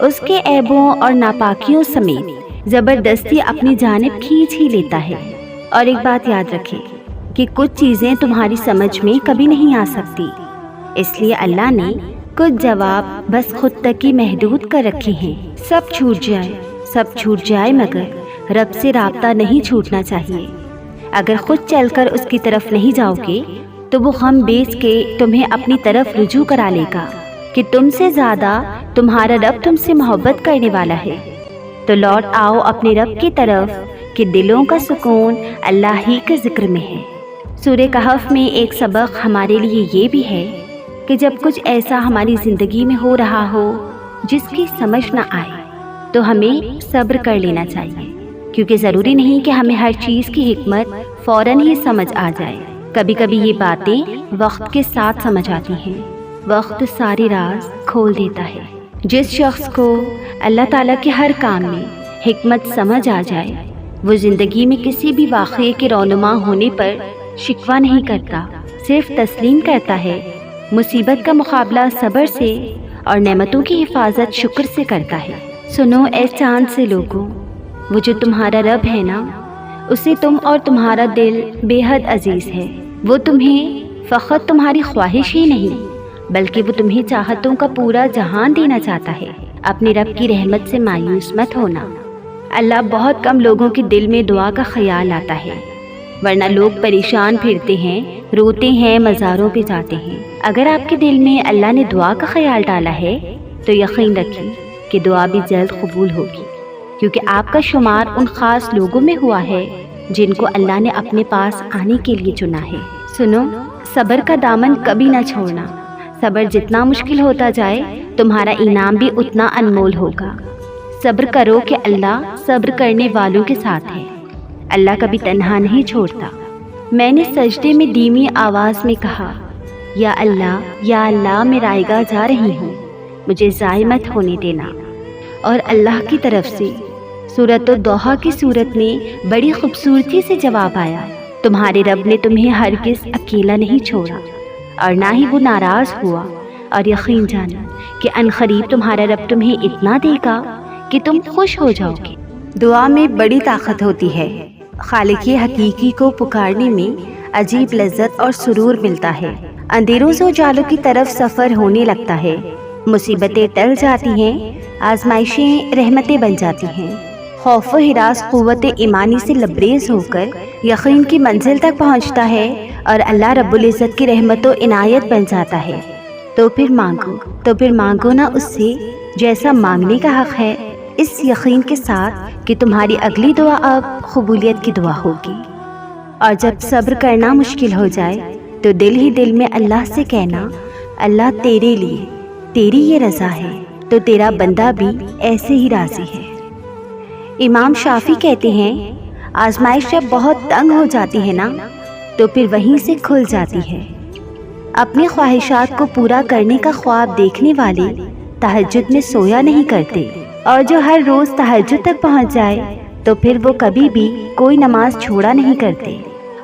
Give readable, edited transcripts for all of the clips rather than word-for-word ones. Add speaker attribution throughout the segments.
Speaker 1: اس کے عیبوں اور ناپاکیوں سمیت زبردستی اپنی جانب کھینچ ہی لیتا ہے۔ اور ایک بات یاد رکھیں کہ کچھ چیزیں تمہاری سمجھ میں کبھی نہیں آ سکتی، اس لیے اللہ نے کچھ جواب بس خود تک ہی محدود کر رکھے ہیں۔ سب چھوٹ جائے مگر رب سے رابطہ نہیں چھوٹنا چاہیے۔ اگر خود چل کر اس کی طرف نہیں جاؤ گے تو وہ غم بیچ کے تمہیں اپنی طرف رجوع کرا لے گا کہ تم سے زیادہ تمہارا رب تم سے محبت کرنے والا ہے۔ تو لوٹ آؤ اپنے رب کی طرف کہ دلوں کا سکون اللہ ہی کے ذکر میں ہے۔ سورہ کہف میں ایک سبق ہمارے لیے یہ بھی ہے کہ جب کچھ ایسا ہماری زندگی میں ہو رہا ہو جس کی سمجھ نہ آئے تو ہمیں صبر کر لینا چاہیے، کیونکہ ضروری نہیں کہ ہمیں ہر چیز کی حکمت فوراً ہی سمجھ آ جائے۔ کبھی کبھی یہ باتیں وقت کے ساتھ سمجھ آتی ہیں۔ وقت ساری راز کھول دیتا ہے۔ جس شخص کو اللہ تعالیٰ کے ہر کام میں حکمت سمجھ آ جائے وہ زندگی میں کسی بھی واقعے کے رونما ہونے پر شکوہ نہیں کرتا، صرف تسلیم کرتا ہے، مصیبت کا مقابلہ صبر سے اور نعمتوں کی حفاظت شکر سے کرتا ہے۔ سنو اے چاند سے لوگوں، وہ جو تمہارا رب ہے نا، اسے تم اور تمہارا دل بے حد عزیز ہے۔ وہ تمہیں فقط تمہاری خواہش ہی نہیں بلکہ وہ تمہیں چاہتوں کا پورا جہان دینا چاہتا ہے۔ اپنے رب کی رحمت سے مایوس مت ہونا۔ اللہ بہت کم لوگوں کے دل میں دعا کا خیال آتا ہے، ورنہ لوگ پریشان پھرتے ہیں، روتے ہیں، مزاروں پہ جاتے ہیں۔ اگر آپ کے دل میں اللہ نے دعا کا خیال ڈالا ہے تو یقین رکھیں کہ دعا بھی جلد قبول ہوگی، کیونکہ آپ کا شمار ان خاص لوگوں میں ہوا ہے جن کو اللہ نے اپنے پاس آنے کے لیے چنا ہے۔ سنو، صبر کا دامن کبھی نہ چھوڑنا۔ صبر جتنا مشکل ہوتا جائے تمہارا انعام بھی اتنا انمول ہوگا۔ صبر کرو کہ اللہ صبر کرنے والوں کے ساتھ ہے۔ اللہ کبھی تنہا نہیں چھوڑتا۔ میں نے سجدے میں دھیمی آواز میں کہا، یا اللہ میں رائیگاہ جا رہی ہوں، مجھے ضائع مت ہونے دینا۔ اور اللہ کی طرف سے سورۃ الضحیٰ کی صورت میں بڑی خوبصورتی سے جواب آیا، تمہارے رب نے تمہیں ہرگز اکیلا نہیں چھوڑا اور نہ ہی وہ ناراض ہوا، اور یقین جانا کہ عنقریب تمہارا رب تمہیں اتنا دے گا کہ تم خوش ہو جاؤ گے۔ دعا میں بڑی طاقت ہوتی ہے۔ خالق حقیقی کو پکارنے میں عجیب لذت اور سرور ملتا ہے۔ اندھیروں سے اجالوں کی طرف سفر ہونے لگتا ہے، مصیبتیں ٹل جاتی ہیں، آزمائشیں رحمتیں بن جاتی ہیں، خوف و ہراس قوت ایمانی سے لبریز ہو کر یقین کی منزل تک پہنچتا ہے اور اللہ رب العزت کی رحمت و عنایت بن جاتا ہے۔ تو پھر مانگو نا اس سے جیسا مانگنے کا حق ہے، اس یقین کے ساتھ کہ تمہاری اگلی دعا اب قبولیت کی دعا ہوگی۔ اور جب صبر کرنا مشکل ہو جائے تو دل ہی دل میں اللہ سے کہنا، اللہ تیرے لیے تیری یہ رضا ہے تو تیرا بندہ بھی ایسے ہی راضی ہے۔ امام شافعی کہتے ہیں، آزمائش جب بہت تنگ ہو جاتی ہے نا تو پھر وہیں سے کھل جاتی ہے۔ اپنی خواہشات کو پورا کرنے کا خواب دیکھنے والے تہجد میں سویا نہیں کرتے، اور جو ہر روز تہجد تک پہنچ جائے تو پھر وہ کبھی بھی کوئی نماز چھوڑا نہیں کرتے،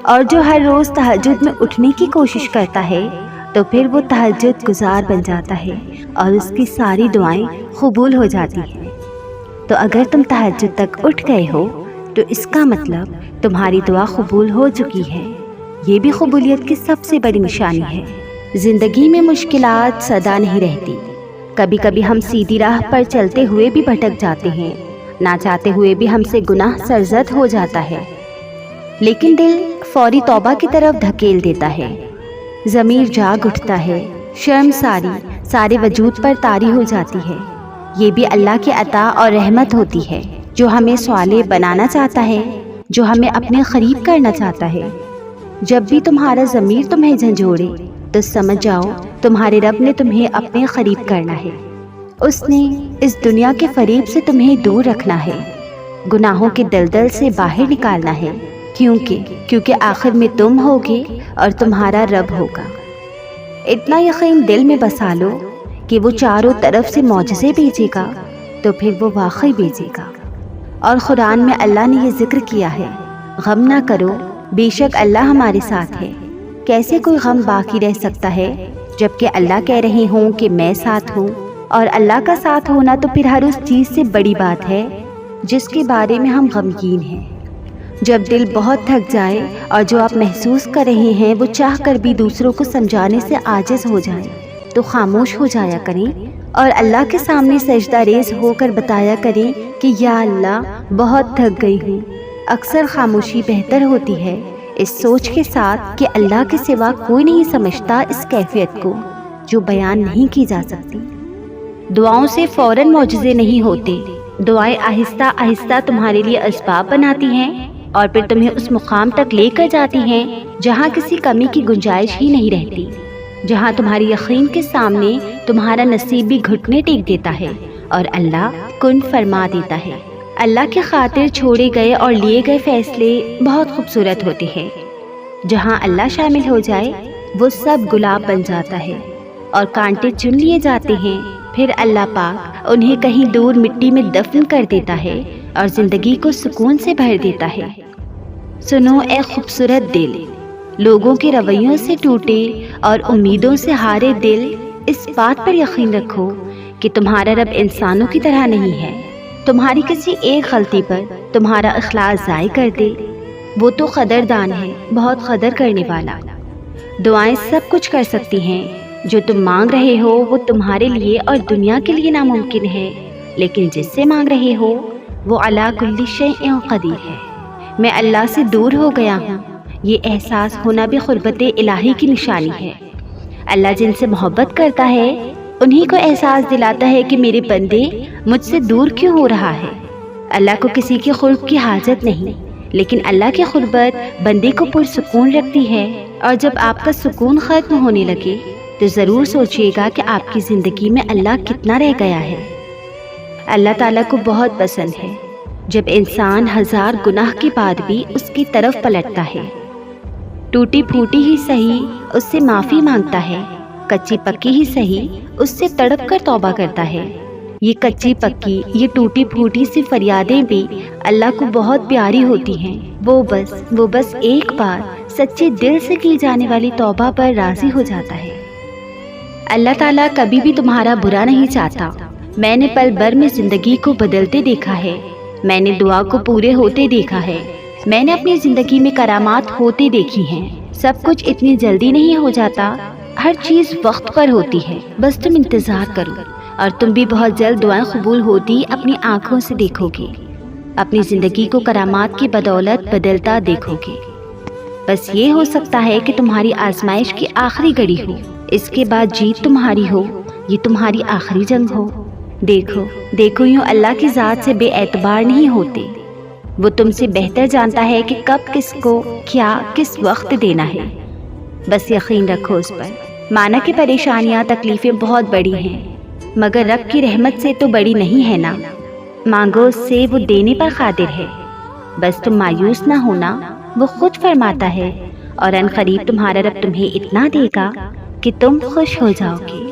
Speaker 1: اور جو ہر روز تہجد میں اٹھنے کی کوشش کرتا ہے تو پھر وہ تہجد گزار بن جاتا ہے اور اس کی ساری دعائیں قبول ہو جاتی ہیں۔ تو اگر تم تہجد تک اٹھ گئے ہو تو اس کا مطلب تمہاری دعا قبول ہو چکی ہے۔ یہ بھی قبولیت کی سب سے بڑی نشانی ہے۔ زندگی میں مشکلات سدا نہیں رہتی، کبھی کبھی ہم سیدھی راہ پر چلتے ہوئے بھی بھٹک جاتے ہیں، نہ چاہتے ہوئے بھی ہم سے گناہ سرزد ہو جاتا ہے، لیکن دل فوری توبہ کی طرف دھکیل دیتا ہے، ضمیر جاگ اٹھتا ہے، شرم سارے وجود پر طاری ہو جاتی ہے۔ یہ بھی اللہ کی عطا اور رحمت ہوتی ہے، جو ہمیں صالح بنانا چاہتا ہے، جو ہمیں اپنے قریب کرنا چاہتا ہے۔ جب بھی تمہارا ضمیر تمہیں جھنجھوڑے تو سمجھ جاؤ تمہارے رب نے تمہیں اپنے قریب کرنا ہے۔ اس نے اس دنیا کے فریب سے تمہیں دور رکھنا ہے، گناہوں کے دلدل سے باہر نکالنا ہے، کیونکہ آخر میں تم ہوگے اور تمہارا رب ہوگا۔ اتنا یقین دل میں بسا لو کہ وہ چاروں طرف سے معجزے بھیجے گا تو پھر وہ واقعی بھیجے گا۔ اور قرآن میں اللہ نے یہ ذکر کیا ہے، غم نہ کرو، بے شک اللہ ہمارے ساتھ ہے۔ کیسے کوئی غم باقی رہ سکتا ہے جبکہ اللہ کہہ رہے ہوں کہ میں ساتھ ہوں؟ اور اللہ کا ساتھ ہونا تو پھر ہر اس چیز سے بڑی بات ہے جس کے بارے میں ہم غمگین ہیں۔ جب دل بہت تھک جائے اور جو آپ محسوس کر رہے ہیں وہ چاہ کر بھی دوسروں کو سمجھانے سے عاجز ہو جائیں تو خاموش ہو جایا کریں اور اللہ کے سامنے سجدہ ریز ہو کر بتایا کریں کہ یا اللہ بہت تھک گئی ہوں۔ اکثر خاموشی بہتر ہوتی ہے، اس سوچ کے ساتھ کہ اللہ کے سوا کوئی نہیں سمجھتا اس کیفیت کو جو بیان نہیں کی جا سکتی۔ دعاؤں سے فوراً معجزے نہیں ہوتے، دعائیں آہستہ آہستہ تمہارے لیے اسباب بناتی ہیں اور پھر تمہیں اس مقام تک لے کر جاتی ہیں جہاں کسی کمی کی گنجائش ہی نہیں رہتی، جہاں تمہاری یقین کے سامنے تمہارا نصیب بھی گھٹنے ٹیک دیتا ہے اور اللہ کن فرما دیتا ہے۔ اللہ کی خاطر چھوڑے گئے اور لیے گئے فیصلے بہت خوبصورت ہوتے ہیں۔ جہاں اللہ شامل ہو جائے وہ سب گلاب بن جاتا ہے اور کانٹے چن لیے جاتے ہیں، پھر اللہ پاک انہیں کہیں دور مٹی میں دفن کر دیتا ہے اور زندگی کو سکون سے بھر دیتا ہے۔ سنو اے خوبصورت دل، لوگوں کے رویوں سے ٹوٹے اور امیدوں سے ہارے دل، اس بات پر یقین رکھو کہ تمہارا رب انسانوں کی طرح نہیں ہے۔ تمہاری کسی ایک غلطی پر تمہارا اخلاص ضائع کر دے، وہ تو قدردان ہے، بہت قدر کرنے والا۔ دعائیں سب کچھ کر سکتی ہیں، جو تم مانگ رہے ہو وہ تمہارے لیے اور دنیا کے لیے ناممکن ہے، لیکن جس سے مانگ رہے ہو وہ علی کل شیء قدیر ہے۔ میں اللہ سے دور ہو گیا ہوں، یہ احساس ہونا بھی قربت الہی کی نشانی ہے۔ اللہ جن سے محبت کرتا ہے انہی کو احساس دلاتا ہے کہ میرے بندے مجھ سے دور کیوں ہو رہا ہے۔ اللہ کو کسی کی قرب کی حاجت نہیں، لیکن اللہ کی قربت بندے کو پرسکون رکھتی ہے، اور جب آپ کا سکون ختم ہونے لگے تو ضرور سوچیے گا کہ آپ کی زندگی میں اللہ کتنا رہ گیا ہے۔ اللہ تعالیٰ کو بہت پسند ہے جب انسان ہزار گناہ کے بعد بھی اس کی طرف پلٹتا ہے، ٹوٹی پھوٹی ہی صحیح اس سے معافی مانگتا ہے، کچی پکی ہی صحیح اس سے تڑپ کر توبہ کرتا ہے۔ یہ کچی پکی، یہ ٹوٹی پھوٹی سی فریادیں بھی اللہ کو بہت پیاری ہوتی ہیں۔ وہ بس ایک بار سچے دل سے کی جانے والی توبہ پر راضی ہو جاتا ہے۔ اللہ تعالیٰ کبھی بھی تمہارا برا نہیں چاہتا۔ میں نے پل بھر میں زندگی کو بدلتے دیکھا ہے، میں نے دعا کو پورے ہوتے دیکھا ہے، میں نے اپنی زندگی میں کرامات ہوتے دیکھی ہیں۔ سب کچھ اتنی جلدی نہیں ہو جاتا، ہر چیز وقت پر ہوتی ہے، بس تم انتظار کرو اور تم بھی بہت جلد دعائیں قبول ہوتی اپنی آنکھوں سے دیکھو گے، اپنی زندگی کو کرامات کی بدولت بدلتا دیکھو گے۔ بس یہ ہو سکتا ہے کہ تمہاری آزمائش کی آخری گھڑی ہو، اس کے بعد جیت تمہاری ہو، یہ تمہاری آخری جنگ ہو۔ دیکھو یوں اللہ کی ذات سے بے اعتبار نہیں ہوتے، وہ تم سے بہتر جانتا ہے کہ کب کس کو کیا کس وقت دینا ہے، بس یقین رکھو اس پر۔ مانا کہ پریشانیاں تکلیفیں بہت بڑی ہیں، مگر رب کی رحمت سے تو بڑی نہیں ہے نا، مانگو اس سے، وہ دینے پر قادر ہے، بس تم مایوس نہ ہونا، وہ خود فرماتا ہے، اور ان قریب تمہارا رب تمہیں اتنا دے گا کہ تم خوش ہو جاؤ گے۔